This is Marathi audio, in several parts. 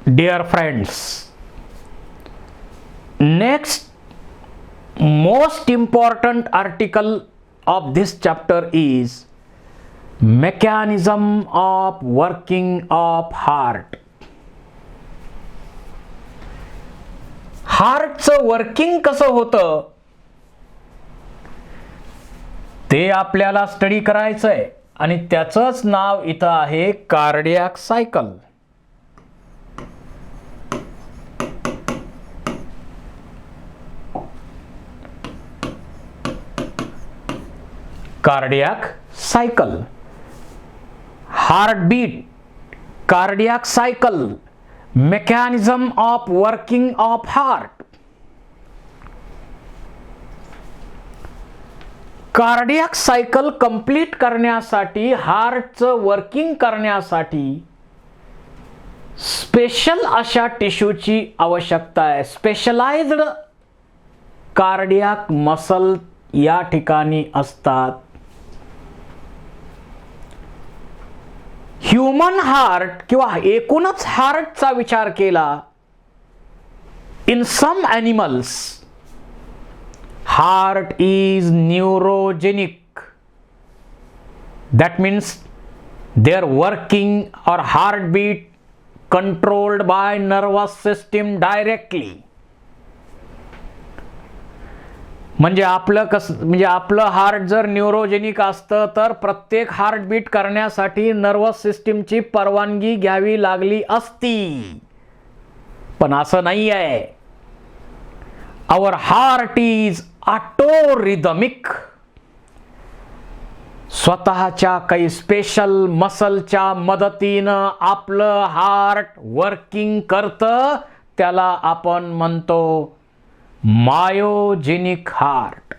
Dear friends, next most important article of this chapter is mechanism of working of heart. हार्टचं वर्किंग कसं होतं ते आपल्याला स्टडी करायचंय आणि त्याचंच नाव इथं आहे cardiac cycle. Cardiac cycle, heartbeat, cardiac cycle, mechanism of working of heart. Cardiac cycle complete करण्यासाठी, हार्टचं वर्किंग करण्यासाठी स्पेशल अशा टिश्यूची आवश्यकता आहे. स्पेशलाइज्ड कार्डियाक मसल या ठिकाणी असतात. ह्यूमन हार्ट किंवा एकूणच हार्टचा विचार केला, in some animals heart is neurogenic. That means their working or heartbeat controlled by nervous system directly. म्हणजे आपलं हार्ट जर न्यूरोजेनिक असतं तर प्रत्येक हार्टबीट करण्यासाठी नर्वस सिस्टीमची परवानगी घ्यावी लागली असती, पण असं नाही आहे. आवर हार्ट इज ऑटोरिदमिक. स्वतःच्या काही स्पेशल मसलच्या मदतीनं आपलं हार्ट वर्किंग करतं. त्याला आपण म्हणतो myogenic heart.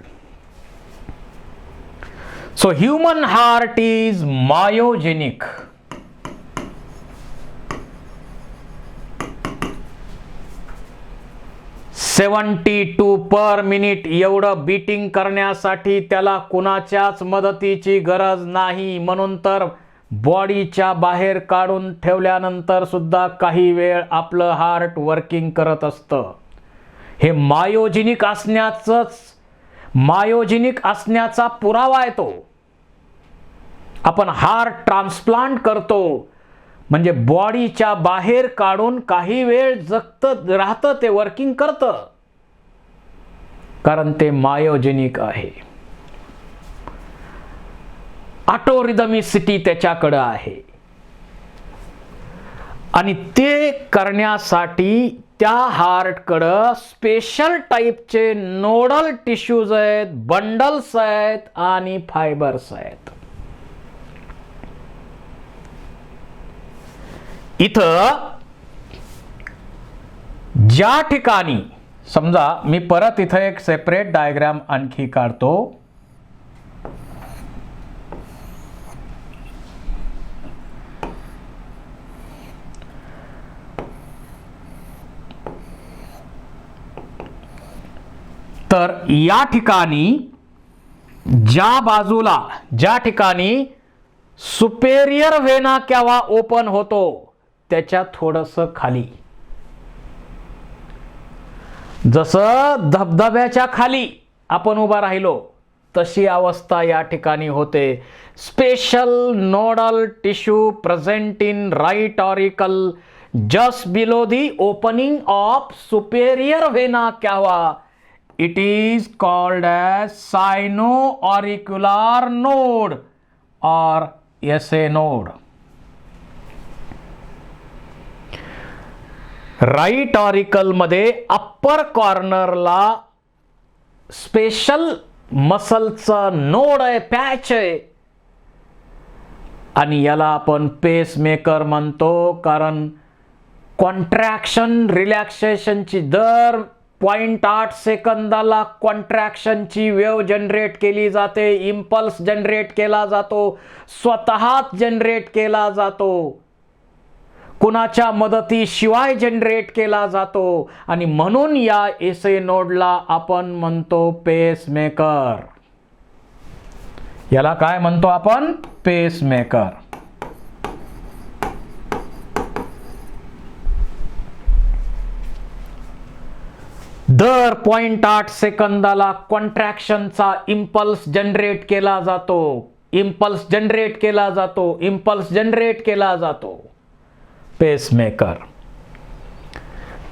So human heart is myogenic. (72/minute) एवढं बीटिंग करण्यासाठी त्याला कुणाच्याच मदतीची गरज नाही. म्हणून तर बॉडीच्या बाहेर काढून ठेवल्यानंतर सुद्धा काही वेळ आपलं हार्ट वर्किंग करत असतं. हे मायोजेनिक असण्याचा पुरावा आहे तो. आपण हार्ट ट्रान्सप्लांट करतो म्हणजे बॉडीच्या बाहेर काढून काही वेळ जगत राहतं, ते वर्किंग करतं, कारण ते मायोजेनिक आहे. ऑटोरिदमिसिटी त्याच्याकडे आहे आणि ते करण्यासाठी त्या हार्टकडं स्पेशल टाईपचे नोडल टिश्यूज आहेत, बंडल्स आहेत आणि फायबर्स आहेत. इथं ज्या ठिकाणी, समजा मी परत इथं एक सेपरेट डायग्राम आणखी काढतो. तर या ठिकाणी ज्या ठिकाणी सुपेरियर व्हेना केव्हा ओपन होतो त्याच्या थोडंसं खाली, जसं धबधब्याच्या खाली आपण उभा राहिलो तशी अवस्था या ठिकाणी होते. Special nodal tissue present in right auricle just below the opening of superior vena cava. It is called as sino-auricular node or SA node. Right auricle मध्ये अप्पर कॉर्नरला स्पेशल मसलचा नोड आहे, पॅच आहे, आणि याला आपण पेसमेकर म्हणतो. कारण कॉन्ट्रॅक्शन रिलॅक्सेशनची दर 0.8 सेकंदाला कॉन्ट्रॅक्शनची वेव्ह जनरेट केली जाते. इम्पल्स जनरेट केला जातो, स्वतःच जनरेट केला जातो, कुणाच्या मदतीशिवाय जनरेट केला जातो. आणि म्हणून या एसे नोडला आपण म्हणतो पेसमेकर. याला काय म्हणतो आपण? पेसमेकर. दर 0.8 सेकंदाला कॉन्ट्रॅक्शनचा इम्पल्स जनरेट केला जातो, इम्पल्स जनरेट केला जातो, इम्पल्स जनरेट केला जातो पेसमेकर.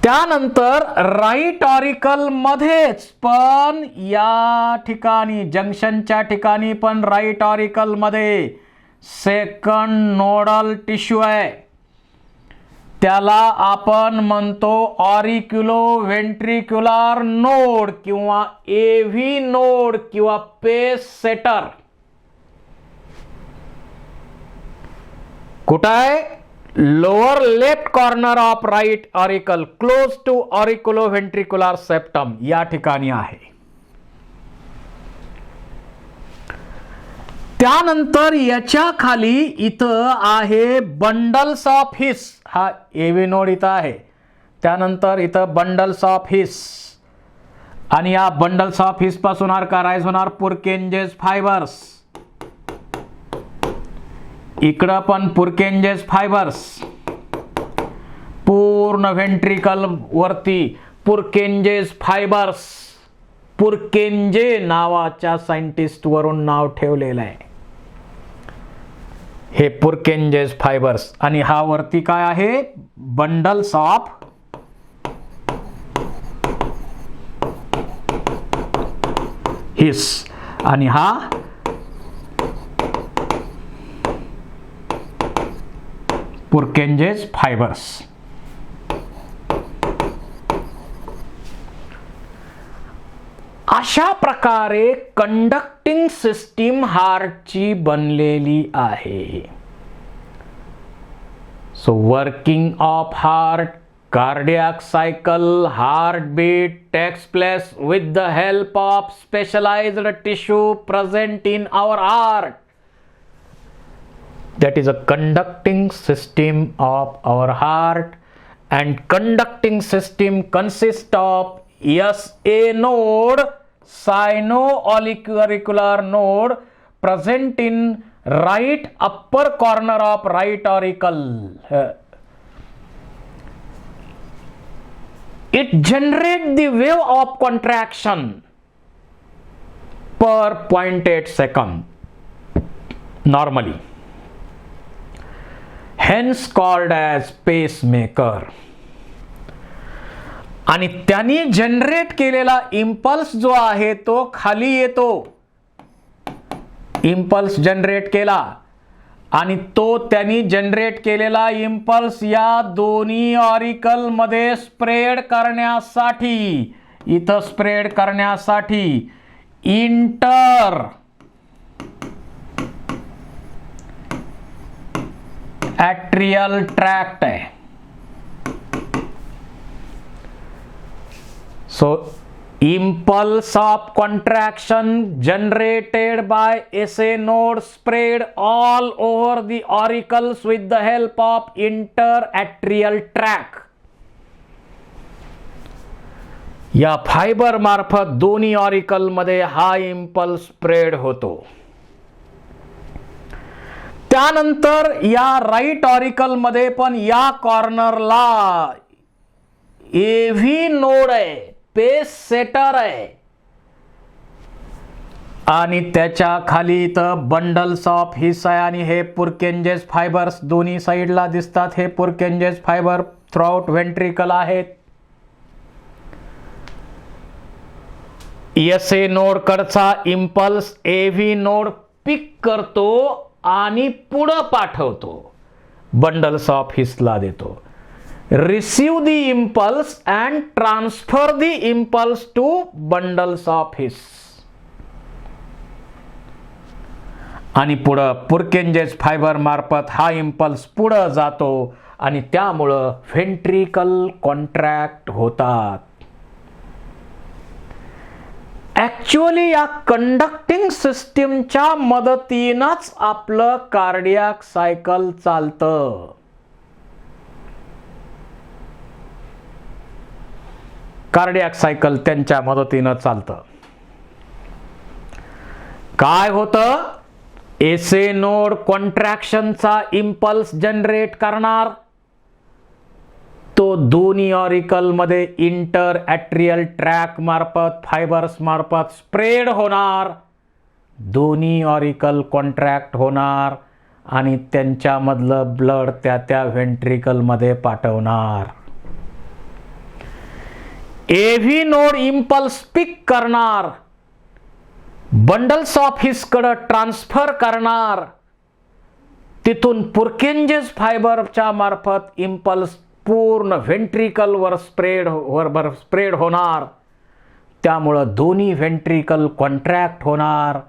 त्यानंतर राईट ऑरिकल मध्येच पण या ठिकाणी जंक्शनच्या ठिकाणी पण राईट ऑरिकल मध्ये सेकंड नोडल टिश्यू आहे, त्याला आपण म्हणतो ऑरिक्युलो व्हेंट्रिक्युलर नोड किंवा एव्ही नोड किंवा पेस सेटर. कुठं आहे? Lower left corner of right auricle close to auriculo ventricular septum या ठिकाणी आहे. त्यानंतर याच्या खाली इथं आहे बंडल्स ऑफ हिस, हा एव्ही नोड इथं आहे. त्यानंतर इथं बंडल्स ऑफ हिस आणि या बंडल्स ऑफ हिस पासून राईज होणार पुरकेंजेस फायबर्स. इकडं पण पुरकेंजेस फायबर्स, पूर्ण व्हेंट्रिकल वरती पुरकेंजेस फायबर्स. पुरकेंजे नावाच्या सायंटिस्ट वरून नाव ठेवलेलं आहे हे पुरकेंजेस फायबर्स. आणि हा वरती काय आहे? बंडल्स ऑफ हिस आणि हा पुरकेंजेस फायबर्स. अशा प्रकारे कंडक्टिंग सिस्टीम हार्टची बनलेली आहे. So working of heart, cardiac cycle, heartbeat takes place with the help of specialized tissue present in our heart. That is a conducting system of our heart, and conducting system consists of SA node, sino-auricular node present in right upper corner of right auricle. It generates the wave of contraction per 0.8 second normally, hence called as pacemaker. आणि त्यांनी जनरेट केलेला इम्पल्स जो आहे तो खाली येतो. इम्पल्स जनरेट केला आणि तो त्यांनी जनरेट केलेला इम्पल्स या दोन्ही ऑरिकल मध्ये स्प्रेड करण्यासाठी, इथं स्प्रेड करण्यासाठी इंटर ॲट्रियल ट्रॅक्ट आहे. So impulse of contraction generated by SA node spread all over the auricles with the help of interatrial tract. या फायबर मार्फत दोन्ही ऑरिकल मध्ये हा इम्पल्स स्प्रेड होतो. त्यानंतर या राईट ऑरिकल मध्ये पण या कॉर्नरला एव्ही नोड आहे, पेस सेटर आहे आणि त्याच्या खाली इथं बंडल्स ऑफ हिस आहे आणि हे पुरकेंजेस फायबर्स दोन्ही साईडला दिसतात. हे पुरकेंजेस फायबर थ्रूआउट व्हेंट्रिकल आहेत. SA नोड कडचा इम्पल्स एव्ही नोड पिक करतो आणि पुढे पाठवतो, बंडल्स ऑफ हिसला देतो. Receive the impulse and transfer the impulse to bundles of his. आणि पुढं पुरकेंजेस फायबर मार्फत हा इम्पल्स पुढे जातो आणि त्यामुळं व्हेंट्रिकल कॉन्ट्रॅक्ट होतात. ऍक्च्युअली या कंडक्टिंग सिस्टीमच्या मदतीनंच आपलं कार्डियाक सायकल चालतं. कार्डियाक सायकल त्यांच्या मदतीनं चालतं. काय होतं? SA नोड कॉन्ट्रॅक्शनचा इम्पल्स जनरेट करणार तो दोन्ही ऑरिकल मध्ये इंटर ॲट्रियल ट्रॅक मार्फत फायबर्स मार्फत स्प्रेड होणार, दोन्ही ऑरिकल कॉन्ट्रॅक्ट होणार आणि त्यांच्यामधलं ब्लड त्या व्हेंट्रिकल मध्ये पाठवणार. एव्ही नोड इम्पल्स पिक करणार, बंडल्स ऑफ हिसकडे ट्रान्सफर करणार, तिथून पुरकेंजेस फायबरच्या मार्फत इम्पल्स पूर्ण व्हेंट्रिकल वर स्प्रेड होणार. त्यामुळं दोन्ही व्हेंट्रिकल कॉन्ट्रॅक्ट होणार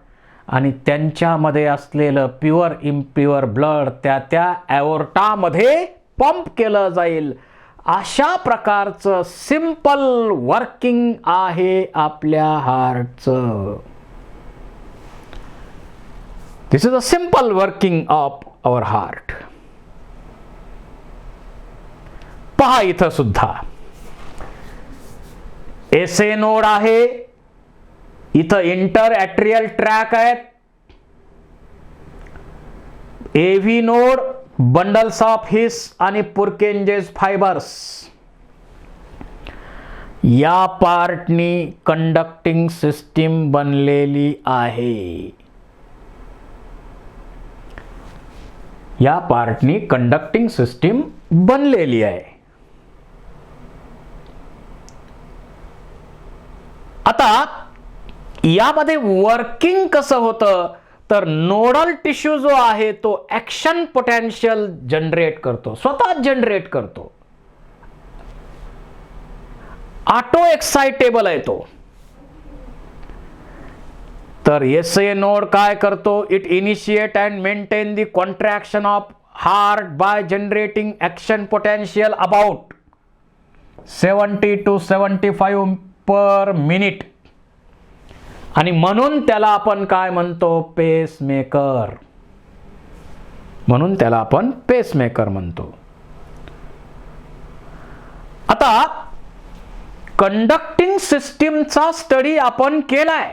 आणि त्यांच्यामध्ये असलेलं प्युअर इम्प्युअर ब्लड त्या ॲओर्टामध्ये पंप केलं जाईल. अशा प्रकारचं सिंपल वर्किंग आहे आपल्या हार्टचं. This is a simple working of our heart. पहा इथं सुद्धा एसए नोड आहे, इथं इंटर ॲट्रियल ट्रॅक आहेत, एव्ही नोड, बंडल्स ऑफ हिस आणि पुरकेंजेस फायबर्स. या पार्टनी कंडक्टिंग सिस्टीम बनलेली आहे. या पार्टनी कंडक्टिंग सिस्टीम बनलेली आहे. आता यामध्ये वर्किंग कसं होतं तर नोडल टिश्यू जो आहे तो ऍक्शन पोटेन्शियल जनरेट करतो, स्वतः जनरेट करतो. ऑटो एक्साइटेबल आहे तो. तर एसए नोड काय करतो, it initiate and maintain the contraction of heart by generating action potential about 70 to 75 per minute. आणि म्हणून त्याला आपण काय म्हणतो, पेसमेकर. म्हणून त्याला आपण पेसमेकर म्हणतो. आता कंडक्टिंग सिस्टीमचा स्टडी आपण केलाय.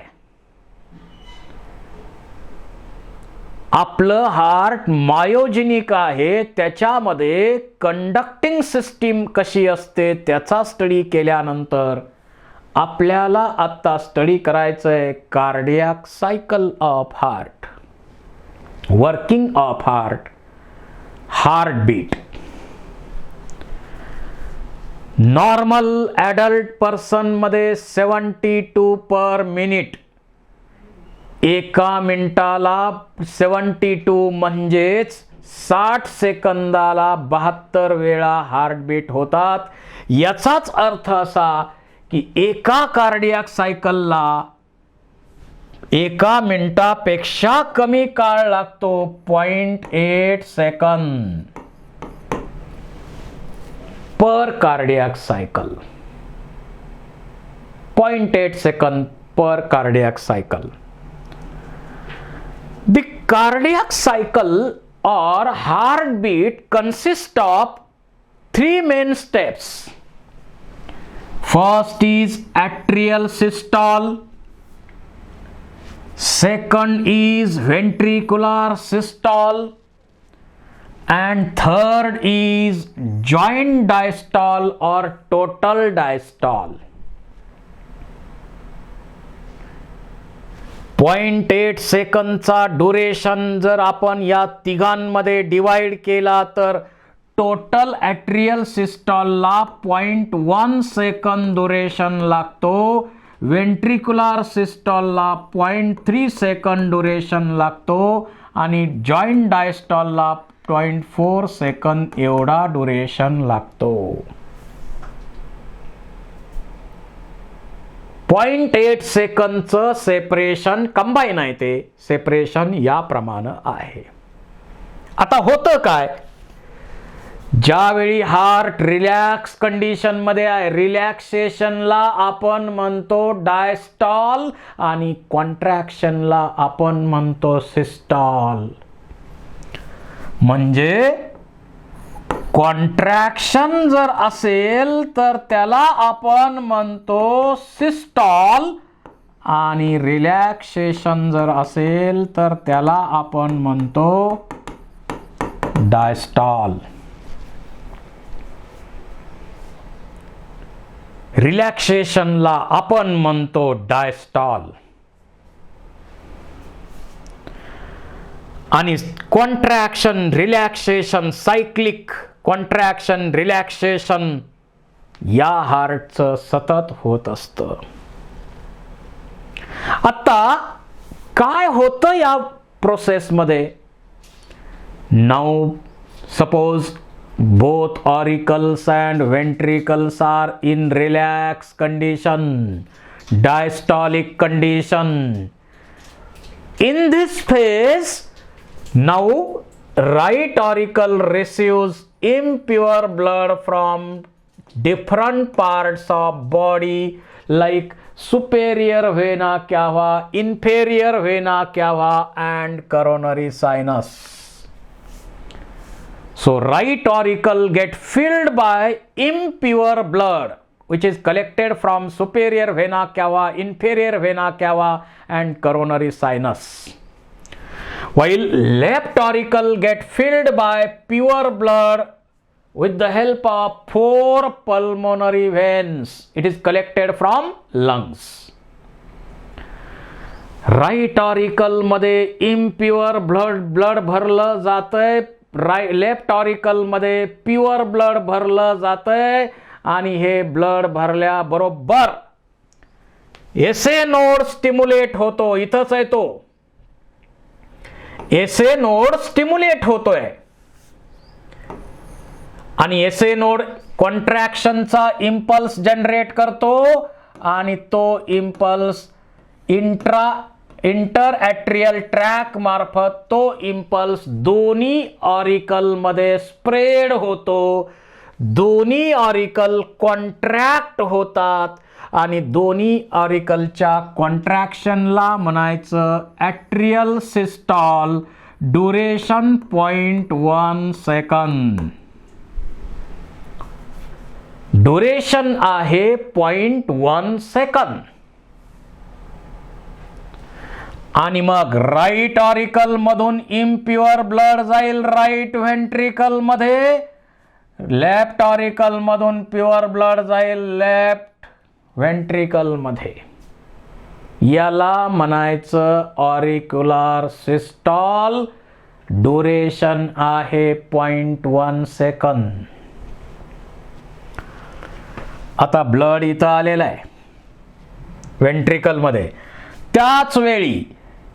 आपलं हार्ट मायोजेनिक आहे, त्याच्यामध्ये कंडक्टिंग सिस्टीम कशी असते त्याचा स्टडी केल्यानंतर आपल्याला आता स्टडी करायचं आहे cardiac cycle of heart, working of heart, heartbeat. Normal adult person मध्ये 72 पर मिनिट, एका मिनिटाला 72 म्हणजेच 60 सेकंदाला 72 वेळा हार्टबीट होतात. याचाच अर्थ असा की एका कार्डियाक सायकलला एका मिनिटापेक्षा कमी काळ लागतो, 0.8 second per cardiac cycle. 0.8 second per cardiac cycle. The cardiac cycle or heartbeat consists of 3 main steps. First is atrial systole, second is ventricular systole, and third is joint diastole or total diastole. 0.8 सेकंदचा duration जर आपण या तिघांमध्ये डिवाइड केला तर टोटल ॲट्रियल सिस्टॉलला 0.1 सेकंद ड्युरेशन लागतो, वेंट्रिक्युलर सिस्टॉलला 0.3 सेकंद ड्युरेशन लागतो आणि जॉईंट डायस्टॉलला 0.4 सेकंद एवढा ड्युरेशन लागतो. 0.8 सेकंदचं सेपरेशन कंबाईन आहे, ते सेपरेशन याप्रमाणे आहे. आता होतं काय, ज्यावेळी हार्ट रिलॅक्स कंडिशन मध्ये आहे, रिलॅक्सेशनला आपण म्हणतो डायस्टॉल आणि कॉन्ट्रॅक्शनला आपण म्हणतो सिस्टॉल. म्हणजे कॉन्ट्रॅक्शन जर असेल तर त्याला आपण म्हणतो सिस्टॉल आणि रिलॅक्सेशन जर असेल तर त्याला आपण म्हणतो डायस्टॉल. रिलॅक्सेशनला आपण म्हणतो डायस्टॉल. आणि contraction relaxation, cyclic contraction relaxation या हार्टचं सतत होत असतं. आता काय होतं या प्रोसेसमध्ये? Now suppose both auricles and ventricles are in relaxed condition, diastolic condition. In this phase, now right auricle receives impure blood from different parts of body like superior vena cava, inferior vena cava and coronary sinus. So right auricle get filled by impure blood which is collected from superior vena cava, inferior vena cava and coronary sinus. While left auricle get filled by pure blood with the help of 4 pulmonary veins. It is collected from lungs. Right auricle मध्ये impure blood भरलं जातंय, लेफ्ट ऑरिकल मध्ये प्युअर ब्लड भरलं जातंय आणि हे ब्लड भरल्या बरोबर एसए नोड स्टिम्युलेट होतो. इथंच आहे तो एसए नोड स्टिम्युलेट होतोय आणि एसए नोड कॉन्ट्रॅक्शनचा इम्पल्स जनरेट करतो आणि तो इम्पल्स इंटर ॲट्रियल ट्रॅक मार्फत तो इम्पल्स दोन्ही ऑरिकल मध्ये स्प्रेड होतो. दोन्ही ऑरिकल कॉन्ट्रॅक्ट होतात आणि दोन्ही ऑरिकलच्या कॉन्ट्रॅक्शनला म्हणायचं atrial systole. Duration 0.1 second. Duration आहे 0.1 सेकंद. आणि मग राईट ऑरिकल मधून इम्प्युअर ब्लड जाईल राईट व्हेंट्रिकल मध्ये, लेफ्ट ऑरिकल मधून प्युअर ब्लड जाईल लेफ्ट व्हेंट्रिकल मध्ये. याला म्हणायचं ऑरिक्युलर सिस्टॉल. ड्युरेशन आहे 0.1 सेकंद. आता ब्लड इथं आलेला आहे व्हेंट्रिकल मध्ये. त्याच वेळी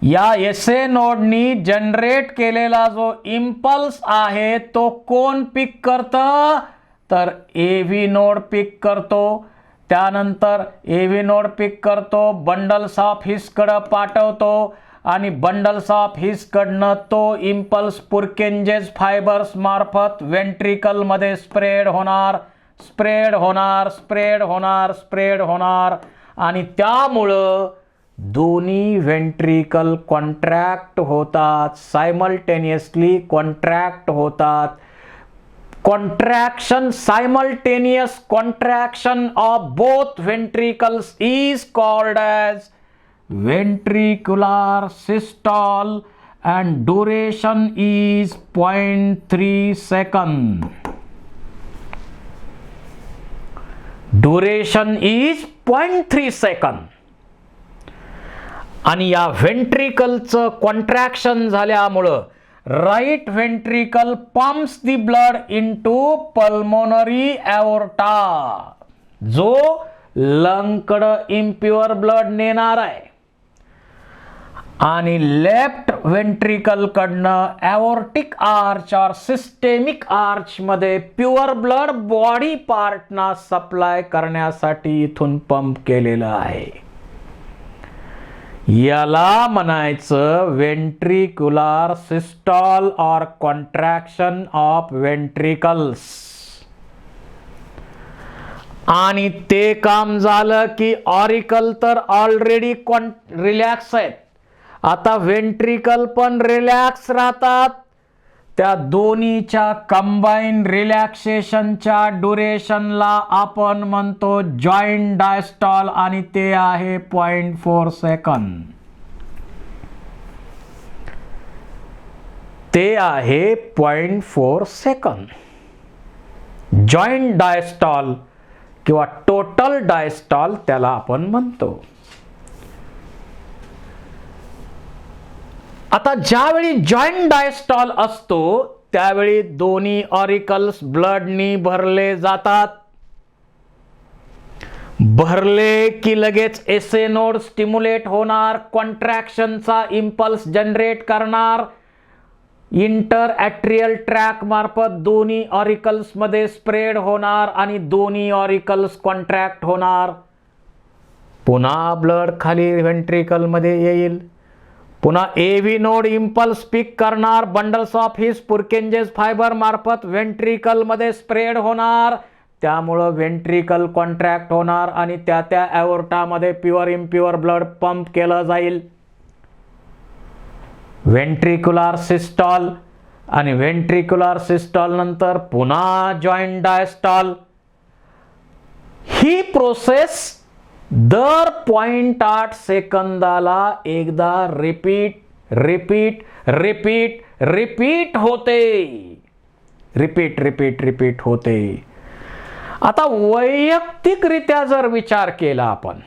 या एसए नोडनी जनरेट केलेला जो इम्पल्स आहे तो कोण पिक करतं? तर एव्ही नोड पिक करतो. त्यानंतर एव्ही नोड पिक करतो, बंडल्स ऑफ हिसकडं पाठवतो आणि बंडल्स ऑफ हिसकडनं तो इम्पल्स पुरकेंजेस फायबर्स मार्फत व्हेंट्रिकल मध्ये स्प्रेड होणार, स्प्रेड होणार, स्प्रेड होणार, स्प्रेड होणार आणि त्यामुळं दोन्ही व्हेंट्रिकल कॉन्ट्रॅक्ट होतात, सायमल्टेनियसली कॉन्ट्रॅक्ट होतात. Contraction, simultaneous contraction of both ventricles is called as ventricular systole and duration is 0.3 second. Duration is 0.3 second. आणि या व्हेंट्रिकलचं कॉन्ट्रॅक्शन झाल्यामुळं right ventricle pumps the blood into pulmonary aorta, जो लंगकडं इम्प्युअर ब्लड नेणार आहे. आणि लेफ्ट व्हेंट्रिकल कडनं एओर्टिक आर्च और सिस्टेमिक आर्च मध्ये प्युअर ब्लड बॉडी पार्टना सप्लाय करण्यासाठी इथून पंप केलेलं आहे. याला म्हणायचं व्हेंट्रिक्युलर सिस्टॉल और कॉन्ट्रॅक्शन ऑफ व्हेंट्रिकल्स. आणि ते काम झालं की ऑरिकल तर ऑलरेडी रिलॅक्स आहेत, आता व्हेंट्रिकल पण रिलॅक्स राहतात. त्या दोन्हीच्या कंबाईन रिलॅक्सेशनच्या ड्युरेशनला आपण म्हणतो जॉईंट डायस्टॉल आणि ते आहे 0.4 सेकंद. ते आहे 0.4 सेकंद. जॉईंट डायस्टॉल किंवा टोटल डायस्टॉल त्याला आपण म्हणतो. आता ज्यावेळी जॉईंट डायस्टॉल असतो त्यावेळी दोन्ही ऑरिकल्स ब्लडनी भरले जातात. भरले की लगेच एसए नोड स्टिम्युलेट होणार, कॉन्ट्रॅक्शनचा इम्पल्स जनरेट करणार, इंटर ॲट्रियल ट्रॅक मार्फत दोन्ही ऑरिकल्स मध्ये स्प्रेड होणार आणि दोन्ही ऑरिकल्स कॉन्ट्रॅक्ट होणार. पुन्हा ब्लड खाली व्हेंट्रिकल मध्ये येईल. पुन्हा एव्ही नोड इम्पल्स पिक करणार, बंडल्स ऑफ हिस पुरकेंजेस फायबर मार्फत व्हेंट्रिकल मध्ये स्प्रेड होणार. त्यामुळं व्हेंट्रिकल कॉन्ट्रॅक्ट होणार आणि त्या ॲओर्टामध्ये प्युअर इम्प्युअर ब्लड पंप केलं जाईल. व्हेंट्रिक्युलर सिस्टॉल आणि व्हेंट्रिक्युलर सिस्टॉल नंतर पुन्हा जॉईंट डायस्टॉल. ही प्रोसेस दर 0.8 सेकंदाला एकदा रिपीट होते. आता वैयक्तिकरित्या जर विचार केला, आपण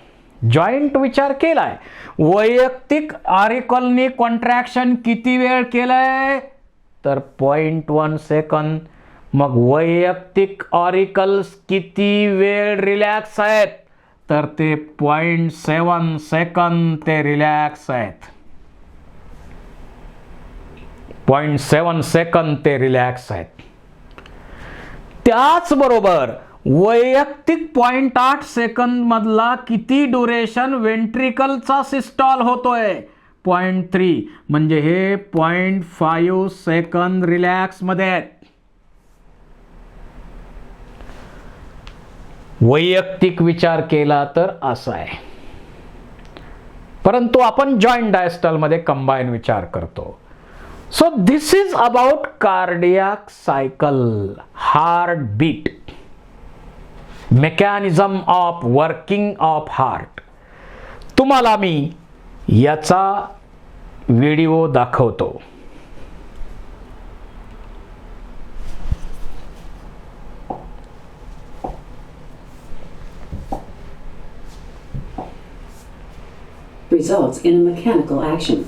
जॉईंट विचार केलाय, वैयक्तिक ऑरिकलनी कॉन्ट्रॅक्शन किती वेळ केलंय तर 0.1 सेकंद. मग वैयक्तिक ऑरिकल्स किती वेळ रिलॅक्स आहेत तर ते 0.7 सेकंद ते रिलॅक्स आहेत. 0.7 सेकंद ते रिलॅक्स आहेत. त्याचबरोबर वैयक्तिक 0.8 सेकंद मधला किती ड्युरेशन व्हेंट्रिकलचा सिस्टॉल होतोय 0.3, म्हणजे हे 0.5 सेकंद रिलॅक्स मध्ये आहेत. वैयक्तिक विचार केला तर असा आहे, परंतु आपण जॉईंट डायस्टॉल मध्ये कंबाईन विचार करतो. So this is about cardiac cycle, heartbeat, mechanism of working of heart. तुम्हाला मी याचा व्हिडिओ दाखवतो. Results in a mechanical action.